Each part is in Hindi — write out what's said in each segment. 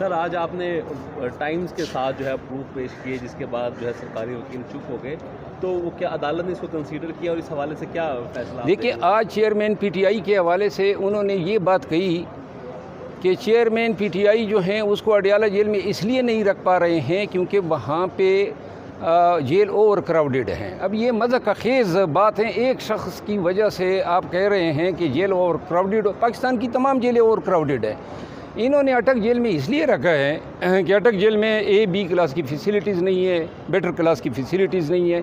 सर आज आपने टाइम्स के साथ जो है प्रूफ पेश किए, जिसके बाद जो है सरकारी वकील चुप हो गए, तो वो क्या अदालत ने इसको कंसीडर किया और इस हवाले से क्या फैसला? देखिए, आज चेयरमैन पीटीआई के हवाले से उन्होंने ये बात कही कि चेयरमैन पीटीआई जो हैं उसको अडयाला जेल में इसलिए नहीं रख पा रहे हैं क्योंकि वहाँ पे जेल ओवर क्राउडेड है। अब ये मज़ाक खेज़ बात है, एक शख्स की वजह से आप कह रहे हैं कि जेल ओवर क्राउडेड। पाकिस्तान की तमाम जेलें ओवर क्राउडेड है। इन्होंने अटक जेल में इसलिए रखा है कि अटक जेल में A-B क्लास की फ़ैसिलिटीज़ नहीं है, बेटर क्लास की फ़ैसिलिटीज़ नहीं है।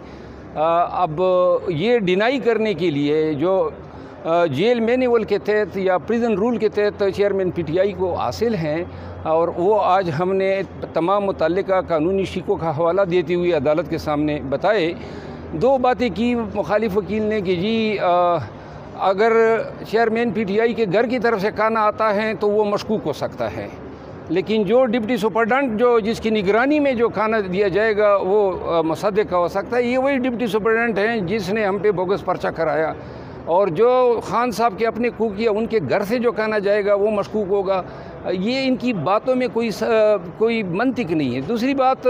अब ये डिनाई करने के लिए जो जेल मैनुअल के तहत या प्रिजन रूल के तहत चेयरमैन पीटीआई को हासिल हैं, और वो आज हमने तमाम मुतल्लिका कानूनी शिकों का हवाला देते हुए अदालत के सामने बताए। दो बातें की मुखालिफ वकील ने कि जी अगर चेयरमैन पीटीआई के घर की तरफ से खाना आता है तो वो मशकूक हो सकता है, लेकिन जो डिप्टी सुपरडेंट जो जिसकी निगरानी में जो खाना दिया जाएगा वो मुसद्दिक हो सकता है। ये वही डिप्टी सुपरडेंट हैं जिसने हम पे बोगस पर्चा कराया, और जो खान साहब के अपने कुक या उनके घर से जो खाना जाएगा वो मशकूक होगा। ये इनकी बातों में कोई मंतिक नहीं है। दूसरी बात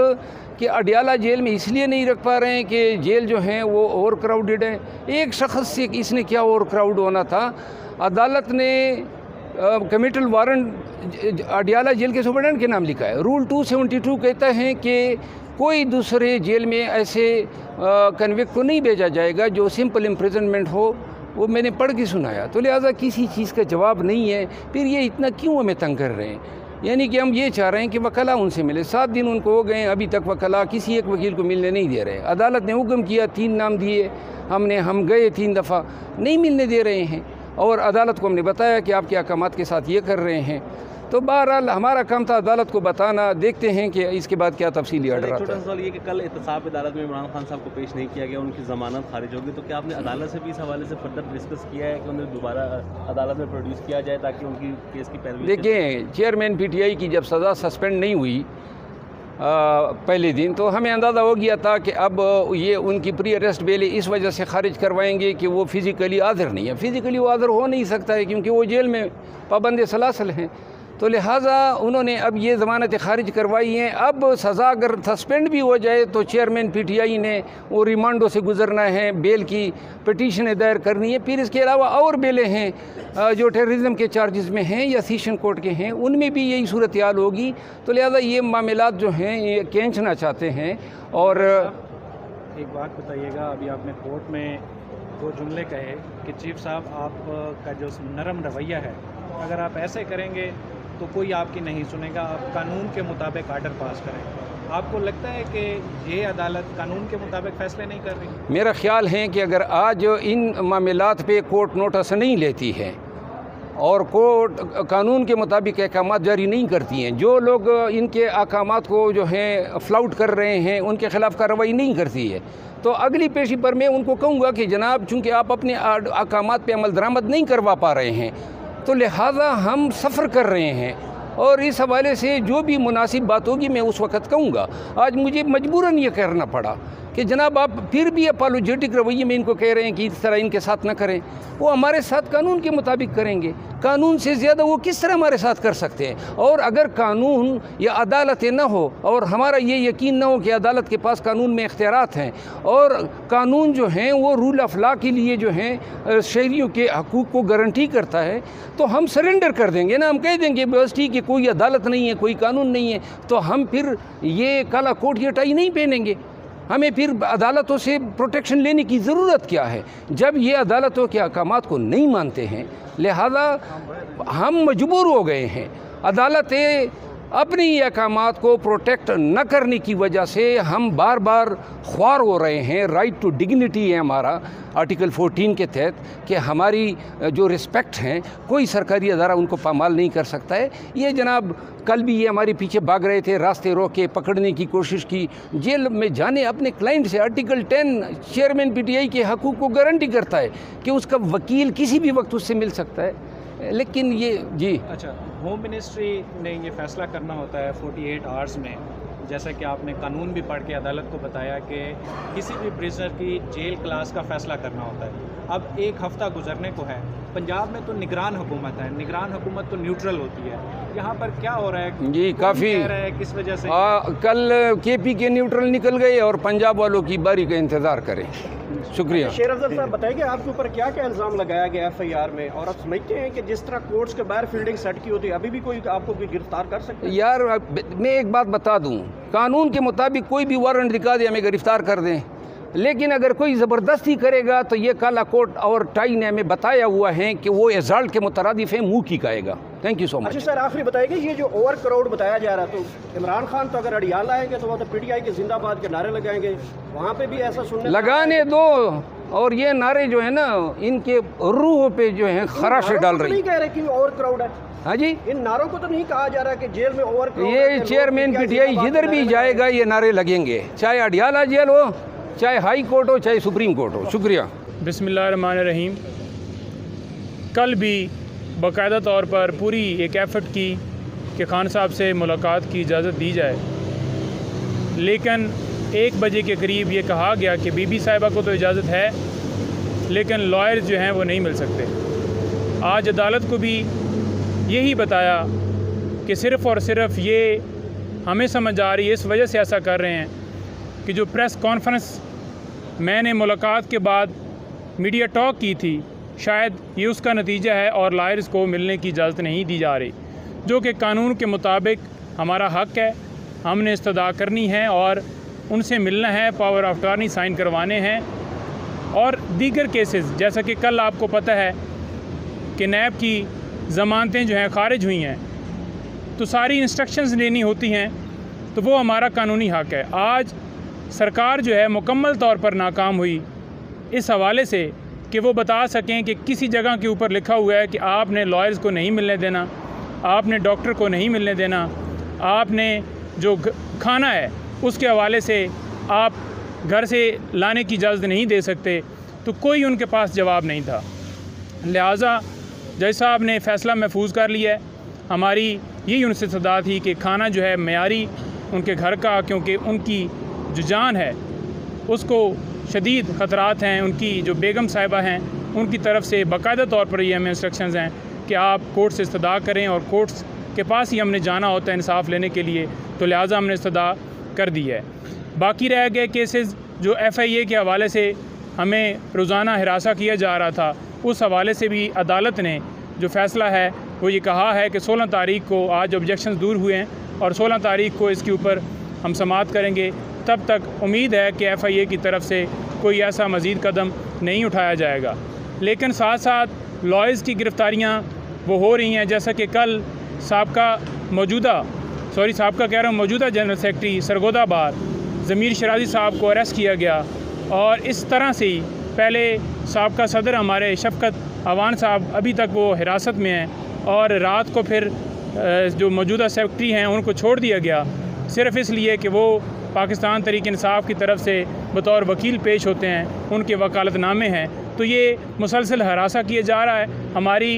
कि अडयाला जेल में इसलिए नहीं रख पा रहे हैं कि जेल जो हैं वो ओवर क्राउडेड है। एक शख्स से इसने क्या ओवर क्राउड होना था? अदालत ने कमिटल वारंट अडयाला जेल के सुपरडेंट के नाम लिखा है। रूल 272 कहता है कि कोई दूसरे जेल में ऐसे कन्विक्ट को नहीं भेजा जाएगा जो सिंपल इम्प्रिजनमेंट हो। वो मैंने पढ़ के सुनाया, तो लिहाजा किसी चीज़ का जवाब नहीं है। फिर ये इतना क्यों हमें तंग कर रहे हैं? यानी कि हम ये चाह रहे हैं कि वकला उनसे मिले। 7 दिन उनको हो गए, अभी तक वकला किसी एक वकील को मिलने नहीं दे रहे। अदालत ने हुक्म किया, 3 नाम दिए, हम गए 3 दफ़ा, नहीं मिलने दे रहे हैं। और अदालत को हमने बताया कि आपके अहकामात के साथ ये कर रहे हैं। तो बहरहाल हमारा काम था अदालत को बताना। देखते हैं कि इसके बाद क्या तफसीली ऑर्डर आता है। छोटा सवाल ये कि कल एहतसाब अदालत में इमरान खान साहब को पेश नहीं किया गया, उनकी ज़मानत खारिज होगी, तो क्या आपने अदालत से भी इस हवाले से फर्दर डिस्कस किया है कि उन्हें दोबारा अदालत में प्रोड्यूस किया जाए ताकि उनकी केस की पैरवी? देखिए, चेयरमैन पीटीआई की जब सज़ा सस्पेंड नहीं हुई पहले दिन, तो हमें अंदाज़ा हो गया था कि अब ये उनकी प्री अरेस्ट बेल इस वजह से खारिज करवाएंगे कि वो फ़िज़िकली हाज़िर नहीं है। फ़िज़िकली वो हाज़िर हो नहीं सकता है क्योंकि वो जेल में पाबंद सलासल हैं। तो लिहाजा उन्होंने अब ये ज़मानत खारिज करवाई हैं। अब सज़ा अगर सस्पेंड भी हो जाए तो चेयरमैन पीटीआई ने वो रिमांडों से गुजरना है, बेल की पिटीशन दायर करनी है। फिर इसके अलावा और बेलें हैं जो टेररिज्म के चार्जेस में हैं या सेशन कोर्ट के हैं, उनमें भी यही सूरत हाल होगी। तो लिहाजा ये मामलात जो हैं ये खींचना चाहते हैं। और एक बात बताइएगा, अभी आपने कोर्ट में 2 जुमले कहे कि चीफ साहब आपका जो नरम रवैया है, अगर आप ऐसे करेंगे तो कोई आपकी नहीं सुनेगा, आप कानून के मुताबिक आर्डर पास करें। आपको लगता है कि ये अदालत कानून के मुताबिक फ़ैसले नहीं कर रही? मेरा ख्याल है कि अगर आज इन मामलात पे कोर्ट नोटिस नहीं लेती है और कोर्ट कानून के मुताबिक अहकामात जारी नहीं करती हैं, जो लोग इनके अहकामात को जो हैं फ्लाउट कर रहे हैं उनके ख़िलाफ़ कार्रवाई नहीं करती है, तो अगली पेशी पर मैं उनको कहूँगा कि जनाब, चूँकि आप अपने अहकामात पे अमल दरामद नहीं करवा पा रहे हैं, तो लिहाजा हम सफ़र कर रहे हैं, और इस हवाले से जो भी मुनासिब बात होगी मैं उस वक़्त कहूँगा। आज मुझे मजबूरन ये करना पड़ा कि जनाब आप फिर भी अपोलोजेटिक रवैये में इनको कह रहे हैं कि इस तरह इनके साथ ना करें। वो हमारे साथ कानून के मुताबिक करेंगे, कानून से ज़्यादा वो किस तरह हमारे साथ कर सकते हैं? और अगर कानून या अदालतें ना हो और हमारा ये यकीन ना हो कि अदालत के पास कानून में इख्तियारात हैं और कानून जो हैं वो रूल ऑफ लॉ के लिए जो हैं शहरियों के हकूक़ को गारंटी करता है, तो हम सरेंडर कर देंगे ना। हम कह देंगे बस ठीक है, कोई अदालत नहीं है, कोई कानून नहीं है, तो हम फिर ये काला कोट या टाई नहीं पहनेंगे। हमें फिर अदालतों से प्रोटेक्शन लेने की ज़रूरत क्या है जब ये अदालतों के अहकामात को नहीं मानते हैं? लिहाजा हम मजबूर हो गए हैं। अदालतें अपने ही अहकामात को प्रोटेक्ट न करने की वजह से हम बार बार ख्वार हो रहे हैं। राइट टू डिग्निटी है हमारा आर्टिकल 14 के तहत कि हमारी जो रिस्पेक्ट हैं कोई सरकारी अदारा उनको पामाल नहीं कर सकता है। ये जनाब कल भी ये हमारे पीछे भाग रहे थे, रास्ते रोक के पकड़ने की कोशिश की, जेल में जाने अपने क्लाइंट से। आर्टिकल 10 चेयरमैन पीटीआई के हकूक़ को गारंटी करता है कि उसका वकील किसी भी वक्त उससे मिल सकता है, लेकिन ये जी अच्छा, होम मिनिस्ट्री ने ये फ़ैसला करना होता है 48 आवर्स में, जैसा कि आपने कानून भी पढ़ के अदालत को बताया कि किसी भी प्रिजनर की जेल क्लास का फ़ैसला करना होता है। अब एक हफ़्ता गुजरने को है। पंजाब में तो निगरान हुकूमत है, निगरान हुकूमत तो न्यूट्रल होती है। यहाँ पर क्या हो रहा है जी? काफ़ी कह रहा है किस वजह से? कल केपी के न्यूट्रल निकल गए और पंजाब वालों की बारी का इंतज़ार करें। शुक्रिया। शेर अफजल साहब बताइए आपके ऊपर क्या क्या इल्ज़ाम लगाया गया FIR में, और आप समझते हैं कि जिस तरह कोर्ट्स के बाहर फील्डिंग सेट की होती है अभी भी कोई आपको कोई गिरफ्तार कर सकता है? यार मैं एक बात बता दूं, कानून के मुताबिक कोई भी वारंट दिखा दे हमें गिरफ्तार कर दें, लेकिन अगर कोई ज़बरदस्ती करेगा तो ये काला कोट और टाई ने हमें बताया हुआ है कि वो एजाल्ट के मुतरादिफ है, मुँह की खाएगा। Thank you so much. अच्छा सर, आखिरी बताइएगा ये जो ओवर क्राउड बताया जा रहा है, तो इमरान खान तो अगर अड़ियाल आएंगे तो वो तो PTI के जिंदाबाद के नारे लगाएंगे, वहाँ पे भी ऐसा सुनने लगाने दो। और ये नारे जो है ना, इनके रूह पे जो है खराश डाल रही। नहीं कह रहे कि ओवर क्राउड है। हाँ जी, इन नारों को तो नहीं कहा जा रहा कि जेल में ओवर क्राउड। ये चेयरमैन PTI जिधर भी जाएगा ये नारे लगेंगे, चाहे अडियाला जेल हो, चाहे हाई कोर्ट हो, चाहे सुप्रीम कोर्ट हो। शुक्रिया। बिस्मिल्लाहिर्रहमानिर्रहीम। कल भी बाकायदा तौर पर पूरी एक एफ़र्ट की कि खान साहब से मुलाकात की इजाज़त दी जाए, लेकिन 1 बजे के करीब ये कहा गया कि बीबी साहिबा को तो इजाज़त है लेकिन लॉयर्स जो हैं वो नहीं मिल सकते। आज अदालत को भी यही बताया कि सिर्फ़ और सिर्फ ये हमें समझ आ रही है, इस वजह से ऐसा कर रहे हैं कि जो प्रेस कॉन्फ्रेंस मैंने मुलाकात के बाद मीडिया टॉक की थी, शायद ये उसका नतीजा है और लॉयर्स को मिलने की इजाज़त नहीं दी जा रही, जो कि कानून के मुताबिक हमारा हक़ है। हमने इस्तदा करनी है और उनसे मिलना है, पावर ऑफ अटॉर्नी साइन करवाने हैं। और दीगर केसेस जैसा कि कल आपको पता है कि नैब की ज़मानतें जो हैं ख़ारिज हुई हैं, तो सारी इंस्ट्रक्शंस लेनी होती हैं, तो वो हमारा कानूनी हक़ है। आज सरकार जो है मुकम्मल तौर पर नाकाम हुई इस हवाले से कि वो बता सकें कि किसी जगह के ऊपर लिखा हुआ है कि आपने लॉयर्स को नहीं मिलने देना, आपने डॉक्टर को नहीं मिलने देना, आपने जो खाना है उसके हवाले से आप घर से लाने की इजाज़त नहीं दे सकते, तो कोई उनके पास जवाब नहीं था। लिहाजा जज साहब ने फ़ैसला महफूज कर लिया है। हमारी यही उनसे सदा थी कि खाना जो है मेयारी उनके घर का, क्योंकि उनकी जो जान है उसको शदीद ख़तरात हैं। उनकी जो बेगम साहिबा हैं उनकी तरफ से बाकायदा तौर पर ये हमें इंस्ट्रक्शंस हैं कि आप कोर्ट से इस्तदा करें, और कोर्ट्स के पास ही हमने जाना होता है इंसाफ लेने के लिए, तो लिहाजा हमने इस्तदा कर दी है। बाकी रह गए केसेस जो FIA के हवाले से हमें रोज़ाना हिरासा किया जा रहा था, उस हवाले से भी अदालत ने जो फ़ैसला है वो ये कहा है कि 16 तारीख को आज ऑब्जेक्शंस दूर हुए हैं और 16 तारीख को इसके ऊपर हम समाअत करेंगे। तब तक उम्मीद है कि FIA की तरफ से कोई ऐसा मज़ीद कदम नहीं उठाया जाएगा। लेकिन साथ साथ लॉयर्स की गिरफ़्तारियाँ वो हो रही हैं, जैसा कि कल मौजूदा जनरल सेक्रेटरी सरगोदा बार ज़मीर शराजी साहब को अरेस्ट किया गया, और इस तरह से ही पहले साबका सदर हमारे शफ़कत अवान साहब अभी तक वो हिरासत में हैं, और रात को फिर जो मौजूदा सेक्रेटरी हैं उनको छोड़ दिया गया सिर्फ़ इसलिए कि वो पाकिस्तान तहरीक इंसाफ की तरफ से बतौर वकील पेश होते हैं, उनके वकालतनामे हैं। तो ये मुसलसल हरासा किया जा रहा है। हमारी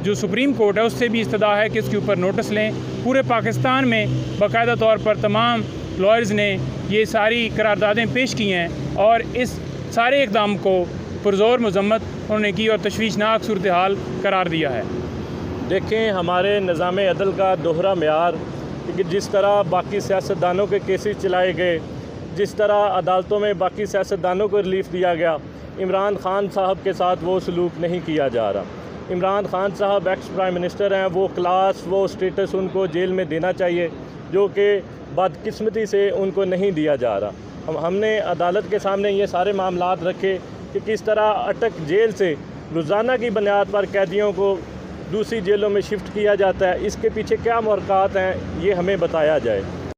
जो सुप्रीम कोर्ट है उससे भी इस्तदा है कि इसके ऊपर नोटिस लें। पूरे पाकिस्तान में बाकायदा तौर पर तमाम लॉयर्स ने ये सारी करारदादें पेश की हैं और इस सारे इक़दाम को पुरज़ोर मज़म्मत उन्होंने की और तशवीशनाक सूरत हाल करार दिया है। देखें, हमारे निज़ाम अदल का दोहरा मेयार कि जिस तरह बाकी सियासतदानों के केसेस चलाए गए, जिस तरह अदालतों में बाकी सियासतदानों को रिलीफ दिया गया, इमरान खान साहब के साथ वो सलूक नहीं किया जा रहा। इमरान खान साहब एक्स प्राइम मिनिस्टर हैं, वो क्लास वो स्टेटस उनको जेल में देना चाहिए जो कि बदकिस्मती से उनको नहीं दिया जा रहा। हमने अदालत के सामने ये सारे मामलात रखे कि किस तरह अटक जेल से रोज़ाना की बुनियाद पर कैदियों को दूसरी जेलों में शिफ्ट किया जाता है, इसके पीछे क्या मुहरक़ात हैं ये हमें बताया जाए।